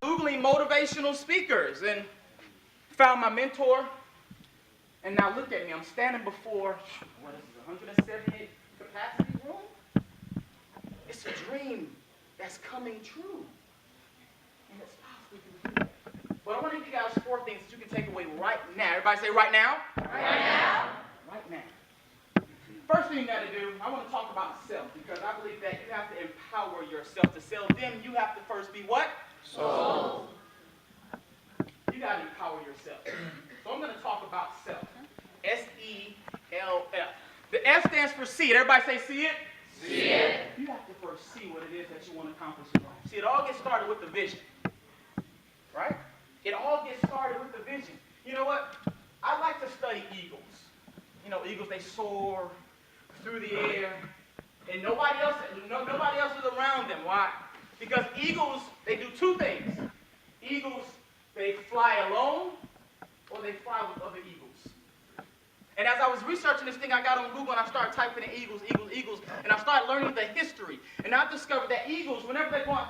Googling motivational speakers and found my mentor. And now look at me. I'm standing before, what is it, 178 capacity room? It's a dream that's coming true. And it's possible to do that. But I want to give you guys 4 things that you can take away right now. Everybody say right now. Right now. Right now. First thing you got to do, I want to talk about self, because I believe that you have to empower yourself. To sell them, you have to first be what? Soul. You got to empower yourself. So I'm going to talk about self. S-E-L-F. The S stands for see it. Everybody say see it? See it. You have to first see what it is that you want to accomplish in life. See, it all gets started with the vision. Right? It all gets started with the vision. You know what? I like to study eagles. You know, eagles, they soar through the air, and nobody else is around them. Why? Because eagles, they do 2 things. Eagles, they fly alone, or they fly with other eagles. And as I was researching this thing, I got on Google and I started typing in eagles, eagles, eagles, and I started learning the history. And I discovered that eagles, whenever they go on,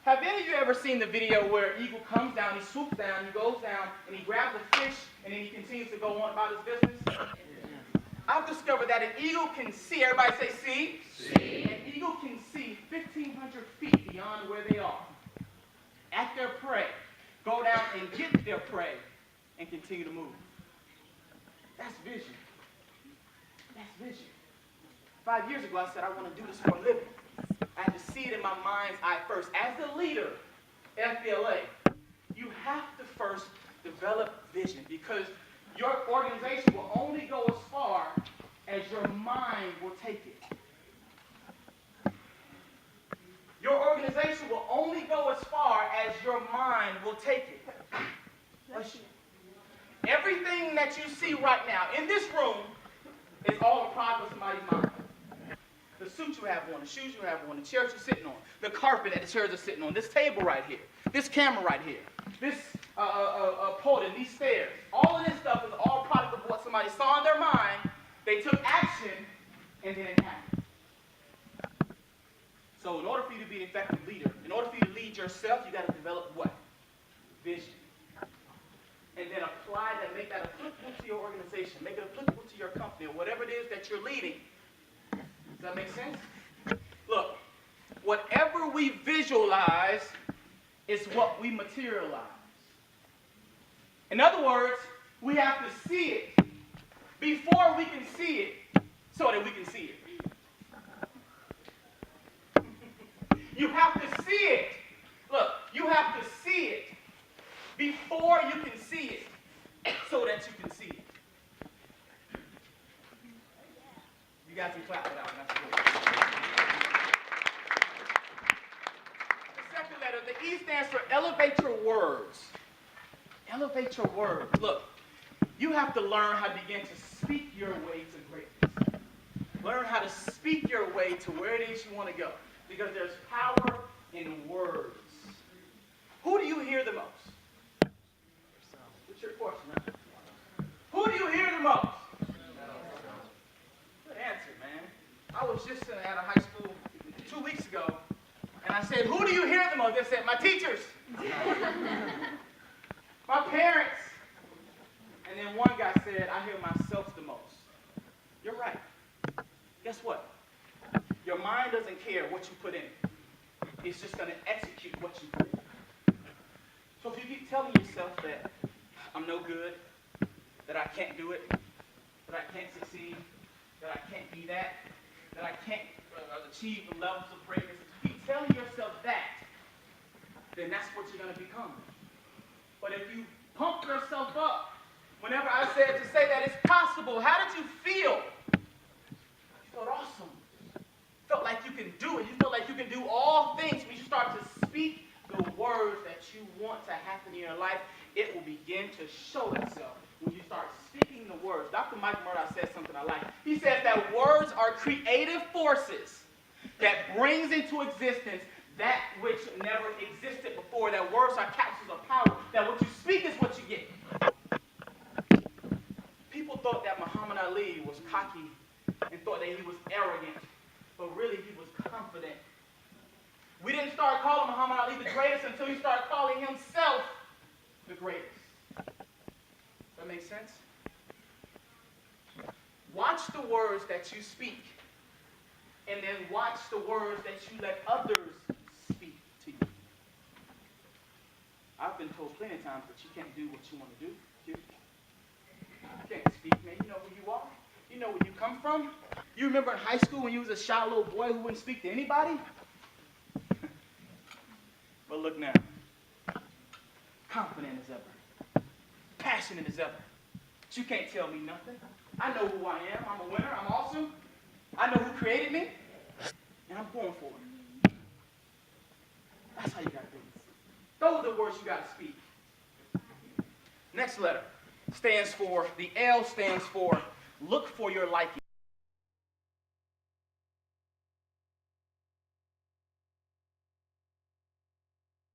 have any of you ever seen the video where an eagle comes down, he swoops down, he goes down, and he grabs a fish, and then he continues to go on about his business? I've discovered that an eagle can see, everybody say see? See. An eagle can see 1,500 feet beyond where they are. At their prey, go down and get their prey, and continue to move. That's vision. That's vision. 5 years ago, I said, I want to do this for a living. I had to see it in my mind's eye first. As the leader, FBLA, you have to first develop vision, because your organization will only go as far as your mind will take it. Your organization will only go as far as your mind will take it. Everything that you see right now in this room is all a product of somebody's mind. The suit you have on, the shoes you have on, the chairs you're sitting on, the carpet that the chairs are sitting on, this table right here, this camera right here, this podium, these stairs. All of this stuff is all product of what somebody saw in their mind. They took action, and then it happened. So in order for you to be an effective leader, in order for you to lead yourself, you got to develop what? Vision. And then apply that, make that applicable to your organization, make it applicable to your company, or whatever it is that you're leading. Does that make sense? Look, whatever we visualize is what we materialize. In other words, we have to see it before we can see it so that we can see it. You have to see it. Look, you have to see it before you can see it so that you can see it. You guys can clap it out. That's good. The second letter, the E stands for elevate your words. Elevate your words. Look, you have to learn how to begin to speak your way to greatness. Learn how to speak your way to where it is you want to go. Because there's power in words. Who do you hear the most? What's your question, huh? Who do you hear the most? Good answer, man. I was just at a high school 2 weeks ago, and I said, who do you hear the most? They said, my teachers. My parents. And then one guy said, I hear myself the most. You're right. Guess what? Your mind doesn't care what you put in. It's just going to execute what you put in. So if you keep telling yourself that I'm no good, that I can't do it, that I can't succeed, that I can't be that I can't achieve the levels of greatness, if you keep telling yourself that, then that's what you're going to become. But if you pump yourself up, whenever I said to say that it's possible, how did you feel? You felt awesome. You felt like you can do it. You felt like you can do all things. When you start to speak the words that you want to happen in your life, it will begin to show itself. When you start speaking the words, Dr. Mike Murdoch says something I like. He says that words are creative forces that brings into existence that which never existed before. That words are capsules of power. That what you speak is what you get. People thought that Muhammad Ali was cocky and thought that he was arrogant, but really he was confident. We didn't start calling Muhammad Ali the greatest until he started calling himself the greatest. Does that make sense? Watch the words that you speak, and then watch the words that you let others speak to you. I've been told plenty of times that you can't do what you want to do. You can't speak, man. You know who you are. You know where you come from. You remember in high school when you was a shy little boy who wouldn't speak to anybody? But look now. Confident as ever. Passionate as ever. But you can't tell me nothing. I know who I am. I'm a winner. I'm awesome. I know who created me. And I'm going for it. That's how you got to do it. Those are the words you got to speak. Next letter stands for, the L stands for look for your liking.